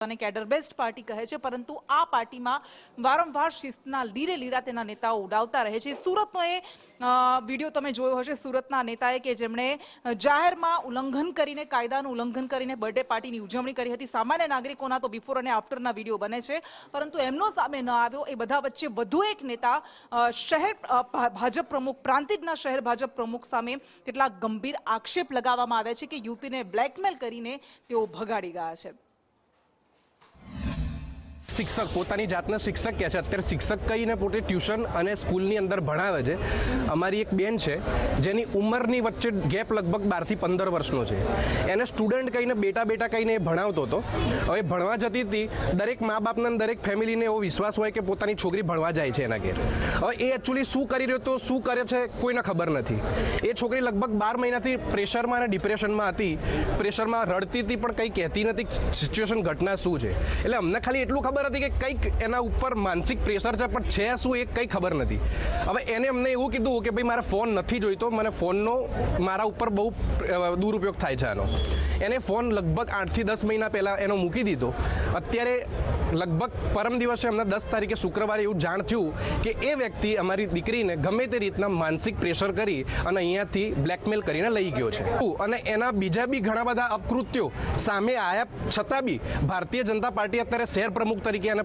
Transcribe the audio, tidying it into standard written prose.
અને cadre best party કહે છે, પરંતુ આ પાર્ટીમાં વારંવાર શિસ્તના લીરે લીરા તેના નેતાઓ ઉડાવતા રહે છે। સુરતનો એ વિડીયો તમે જોયો હશે, સુરતના નેતાએ કે જેમણે જાહેરમાં ઉલ્લંઘન કરીને, કાયદાનું ઉલ્લંઘન કરીને બર્થડે પાર્ટીની ઉજવણી કરી હતી। સામાન્ય નાગરિકોના તો બિફોર અને આફ્ટરના વિડીયો બને છે, પરંતુ એમનો સામે ન આવ્યો। એ બધા વચ્ચે વધુ એક નેતા શહેર ભાજપ પ્રમુખ, પ્રાંતિજના શહેર ભાજપ પ્રમુખ સામે કેટલાક ગંભીર આક્ષેપ લગાવવામાં આવ્યા છે કે યુવતીને બ્લેકમેલ કરીને તેઓ ભગાડી ગયા છે। શિક્ષક પોતાની જાતને શિક્ષક કહે છે, અત્યારે શિક્ષક કહીને પોતે ટ્યુશન અને સ્કૂલની અંદર ભણાવે છે। અમારી એક બેન છે જેની ઉંમરની વચ્ચે ગેપ લગભગ 12 થી 15 વર્ષનો છે। એને સ્ટુડન્ટ કહીને બેટા બેટા કહીને એ ભણાવતો હતો। હવે ભણવા જતી હતી, દરેક મા બાપને દરેક ફેમિલીને એવો વિશ્વાસ હોય કે પોતાની છોકરી ભણવા જાય છે એના ઘેર। હવે એ એકચ્યુઅલી શું કરી રહ્યો હતો, શું કરે છે, કોઈને ખબર નથી। એ છોકરી લગભગ 12 મહિનાથી પ્રેશરમાં અને ડિપ્રેશનમાં હતી, પ્રેશરમાં રડતી હતી, પણ કંઈ કહેતી નથી સિચ્યુએશન ઘટના શું છે। એટલે અમને ખાલી એટલું ખબર હતી કે કંઈક એના ઉપર માનસિક પ્રેશર છે, પણ છે શું એ કંઈ ખબર નથી। હવે એને અમને એવું કીધું કે ભાઈ મારે ફોન નથી જોઈતો, મને ફોનનો મારા ઉપર બહુ દુરુપયોગ થાય છે આનો। એને ફોન લગભગ 8 થી 10 મહિના પહેલાં એનો મૂકી દીધો। અત્યારે લગભગ પરમ દિવસે અમને 10 તારીખે શુક્રવારે એવું જાણ થયું કે એ વ્યક્તિ અમારી દીકરીને ગમે તે રીતના માનસિક પ્રેશર કરી અને અહીંયાથી બ્લેકમેલ કરીને લઈ ગયો છે। અને એના બીજા બી ઘણા બધા અપકૃત્યો સામે આવ્યા છતાં બી ભારતીય જનતા પાર્ટી અત્યારે શહેર પ્રમુખ તરીકે અને